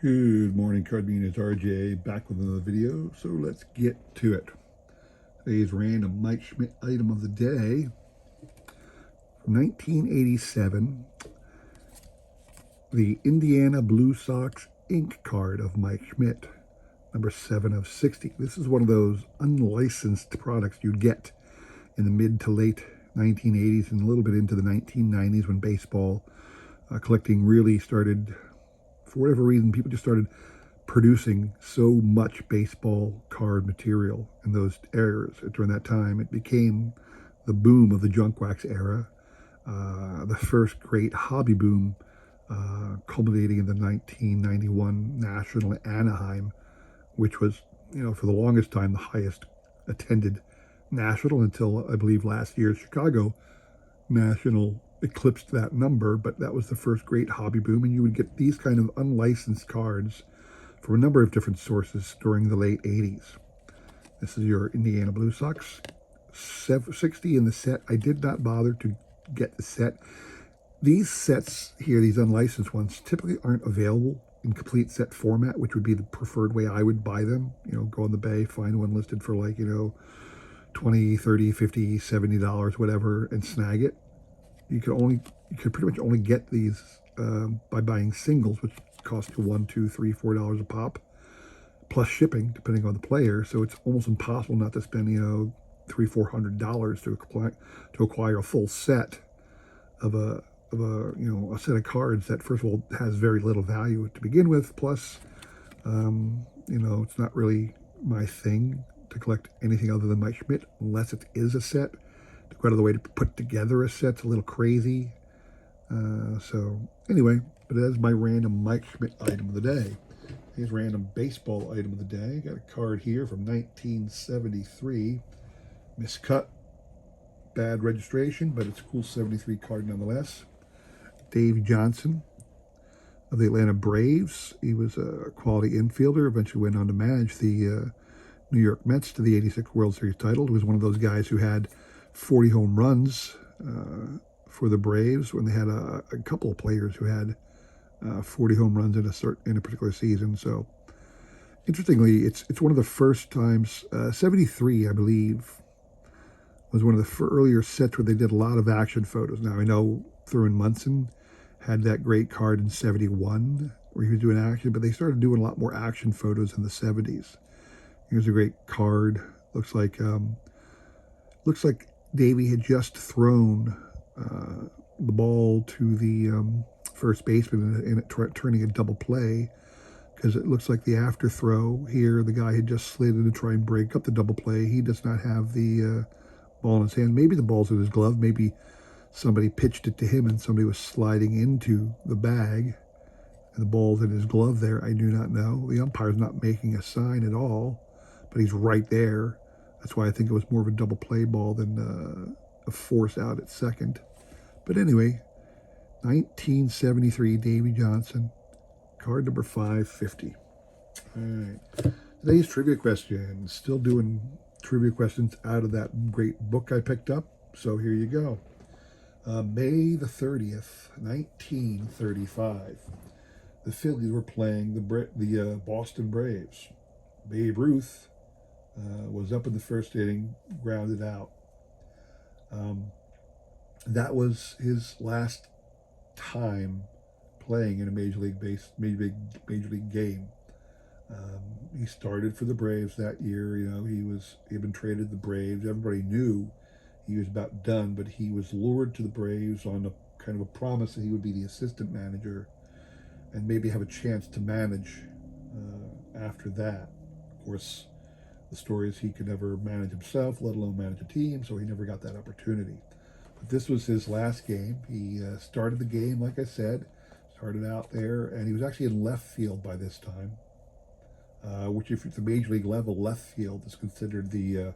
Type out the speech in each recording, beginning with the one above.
Good morning, Card Bean. It's RJ back with another video. So let's get to it. Today's random Mike Schmidt item of the day. From 1987, the Indiana Blue Sox ink card of Mike Schmidt, number 7 of 60. This is one of those unlicensed products you'd get in the mid to late 1980s and a little bit into the 1990s when baseball collecting really started. For whatever reason, people just started producing so much baseball card material in those eras. During that time, it became the boom of the junk wax era, the first great hobby boom, culminating in the 1991 National at Anaheim, which was, for the longest time, the highest attended National until, I believe, last year's Chicago National eclipsed that number, but that was the first great hobby boom, and you would get these kind of unlicensed cards from a number of different sources during the late 80s. This is your Indiana Blue Sox, 60 in the set. I did not bother to get the set. These sets here, these unlicensed ones, typically aren't available in complete set format, which would be the preferred way I would buy them. Go on the Bay, find one listed for like, $20, $30, $50, $70, whatever, and snag it. You could pretty much only get these by buying singles, which cost you $1, $2, $3, $4 a pop, plus shipping depending on the player. So it's almost impossible not to spend $300, $400 to acquire a full set of a set of cards that, first of all, has very little value to begin with. Plus, it's not really my thing to collect anything other than Mike Schmidt unless it is a set. To go out of the way to put together a set's a little crazy. So anyway, but that is my random Mike Schmidt item of the day. Here's random baseball item of the day. Got a card here from 1973. Miscut, bad registration, but it's a cool 73 card nonetheless. Dave Johnson of the Atlanta Braves. He was a quality infielder, eventually went on to manage the New York Mets to the 86 World Series title. He was one of those guys who had 40 home runs for the Braves when they had a couple of players who had 40 home runs in a particular season. So interestingly, it's one of the first times, 73, I believe, was one of the earlier sets where they did a lot of action photos. Now, I know Thurman Munson had that great card in 71 where he was doing action, but they started doing a lot more action photos in the 70s. Here's a great card. Looks like Davey had just thrown the ball to the first baseman and it turning a double play, because it looks like the after throw here, the guy had just slid in to try and break up the double play. He does not have the ball in his hand. Maybe the ball's in his glove. Maybe somebody pitched it to him and somebody was sliding into the bag and the ball's in his glove there. I do not know. The umpire's not making a sign at all, but he's right there. That's why I think it was more of a double play ball than a force out at second. But anyway, 1973 Davey Johnson, card number 550. All right. Today's trivia question. Still doing trivia questions out of that great book I picked up. So here you go. May the 30th, 1935. The Phillies were playing the Boston Braves. Babe Ruth was up in the first inning, grounded out. That was his last time playing in a major league game. He started for the Braves that year. He had been traded to the Braves. Everybody knew he was about done, but he was lured to the Braves on a kind of a promise that he would be the assistant manager and maybe have a chance to manage after that. Of course, the story is he could never manage himself, let alone manage a team, so he never got that opportunity. But this was his last game. He started the game, like I said, started out there, and he was actually in left field by this time, which, if it's a major league level, left field is considered the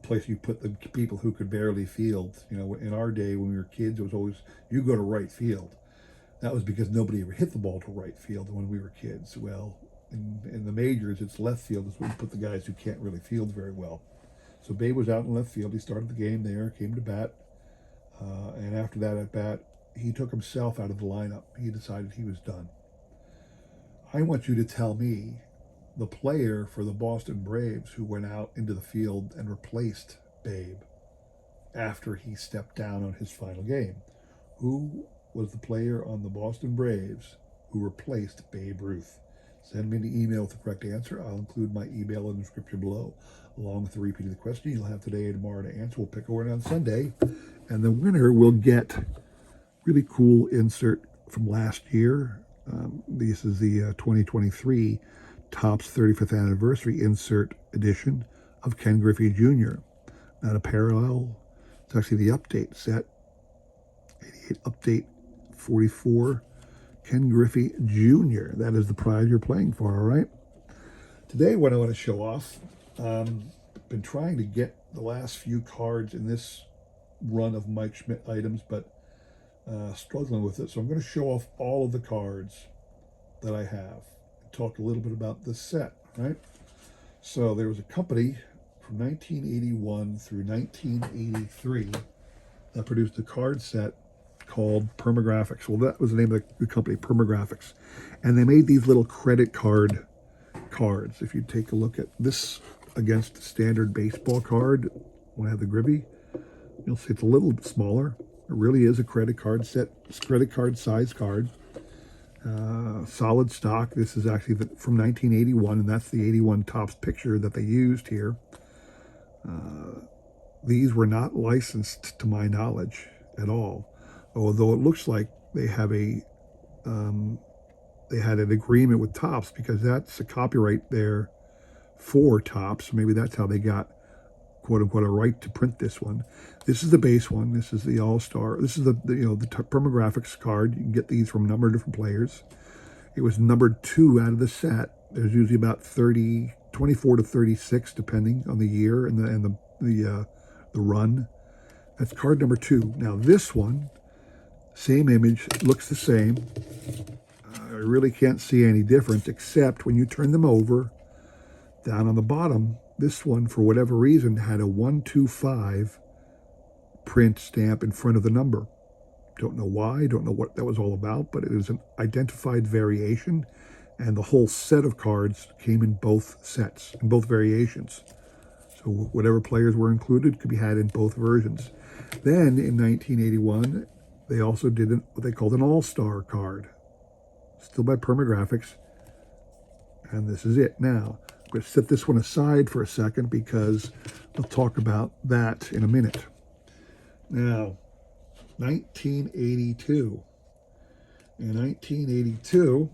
place you put the people who could barely field. In our day when we were kids, it was always, you go to right field. That was because nobody ever hit the ball to right field when we were kids. Well, in the majors, it's left field is where you put the guys who can't really field very well. So Babe was out in left field. He started the game there, came to bat, and after that at bat, he took himself out of the lineup. He decided he was done. I want you to tell me the player for the Boston Braves who went out into the field and replaced Babe after he stepped down on his final game. Who was the player on the Boston Braves who replaced Babe Ruth? Send me an email with the correct answer. I'll include my email in the description below, along with the repeat of the question. You'll have today and tomorrow to answer. We'll pick a winner on Sunday, and the winner will get really cool insert from last year. This is the 2023 Topps 35th Anniversary Insert Edition of Ken Griffey Jr. Not a parallel. It's actually the update set. 88 Update 44. Ken Griffey Jr. That is the prize you're playing for, all right? Today, what I want to show off, been trying to get the last few cards in this run of Mike Schmidt items, but struggling with it. So I'm going to show off all of the cards that I have and talk a little bit about this set, right? So there was a company from 1981 through 1983 that produced a card set called PermaGraphics. Well, that was the name of the company, PermaGraphics. And they made these little credit card cards. If you take a look at this against a standard baseball card, when I have the Griffey, you'll see it's a little bit smaller. It really is a credit card set. It's a credit card size card. Solid stock. This is actually from 1981, and that's the 81 Topps picture that they used here. These were not licensed to my knowledge at all, although it looks like they have they had an agreement with Topps, because that's a copyright there for Topps. Maybe that's how they got, quote unquote, a right to print this one. This is the base one. This is the All-Star. This is the PermaGraphics card. You can get these from a number of different players. It was numbered 2 out of the set. There's usually about 24 to 36, depending on the year and the run. That's card number 2. Now this one, same image, looks the same. I really can't see any difference, except when you turn them over, down on the bottom, this one, for whatever reason, had a 125 print stamp in front of the number. Don't know why, don't know what that was all about, but it was an identified variation, and the whole set of cards came in both sets, in both variations. So whatever players were included could be had in both versions. Then in 1981, they also did what they called an All-Star card, still by PermaGraphics, and this is it. Now, I'm going to set this one aside for a second because we'll talk about that in a minute. Now, 1982. In 1982,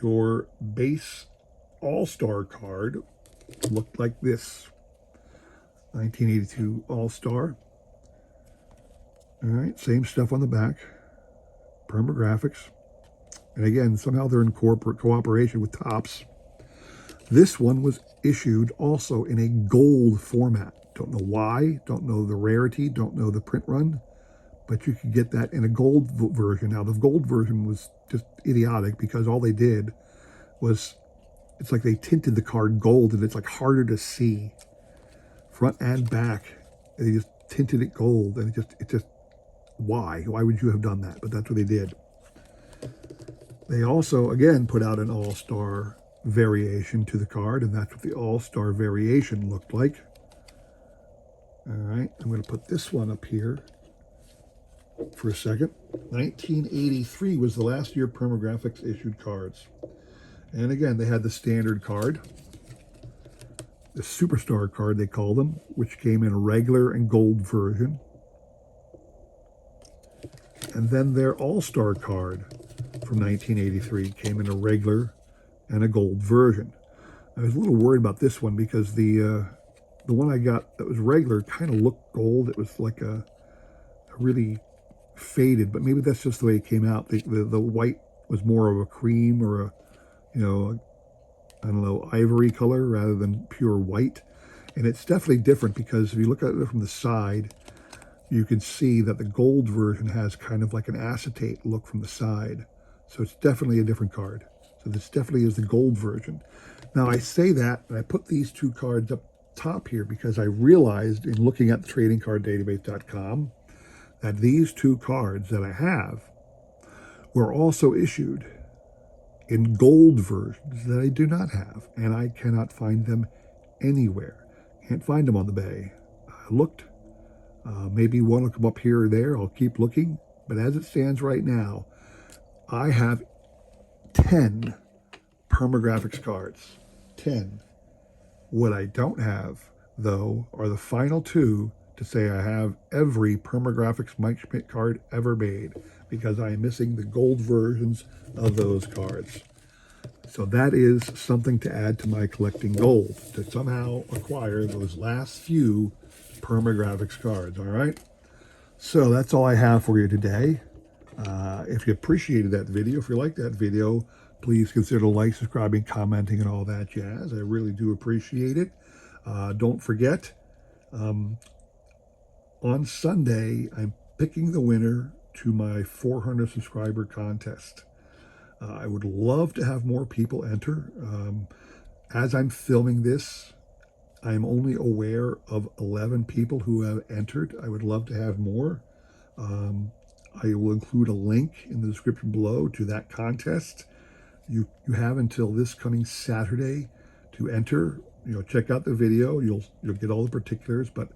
your base All-Star card looked like this. 1982 All-Star. All right, same stuff on the back. PermaGraphics. And again, somehow they're in cooperation with Topps. This one was issued also in a gold format. Don't know why, don't know the rarity, don't know the print run, but you could get that in a gold version. Now, the gold version was just idiotic because all they did was, it's like they tinted the card gold, and it's like harder to see front and back. They just tinted it gold, and it just why would you have done that? But that's what they did. They also, again, put out an All-Star variation to the card, and that's what the All-Star variation looked like. All right, I'm going to put this one up here for a second. 1983 was the last year PermaGraphics issued cards. And again, they had the standard card, the Superstar card they called them, which came in a regular and gold version. And then their All-Star card from 1983 came in a regular and a gold version. I was a little worried about this one because the one I got that was regular kind of looked gold. It was like a really faded, but maybe that's just the way it came out. The white was more of a cream or a, I don't know, ivory color rather than pure white. And it's definitely different because if you look at it from the side, you can see that the gold version has kind of like an acetate look from the side. So it's definitely a different card. So this definitely is the gold version. Now I say that, and I put these two cards up top here because I realized in looking at the tradingcarddatabase.com that these two cards that I have were also issued in gold versions that I do not have, and I cannot find them anywhere. Can't find them on the Bay. I looked. Maybe one will come up here or there. I'll keep looking. But as it stands right now, I have 10 PermaGraphics cards. 10. What I don't have, though, are the final two to say I have every PermaGraphics Mike Schmidt card ever made, because I am missing the gold versions of those cards. So that is something to add to my collecting goal, to somehow acquire those last few PermaGraphics cards, all right? So that's all I have for you today. If you appreciated that video, if you liked that video, please consider liking, subscribing, commenting, and all that jazz. I really do appreciate it. Don't forget, on Sunday, I'm picking the winner to my 400 subscriber contest. I would love to have more people enter. As I'm filming this, I'm only aware of 11 people who have entered. I would love to have more. I will include a link in the description below to that contest. You have until this coming Saturday to enter. Check out the video. You'll get all the particulars, but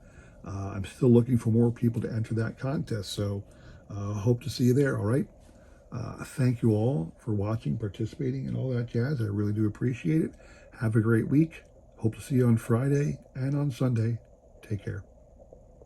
I'm still looking for more people to enter that contest. So hope to see you there, all right? Thank you all for watching, participating, and all that jazz. I really do appreciate it. Have a great week. Hope to see you on Friday and on Sunday. Take care.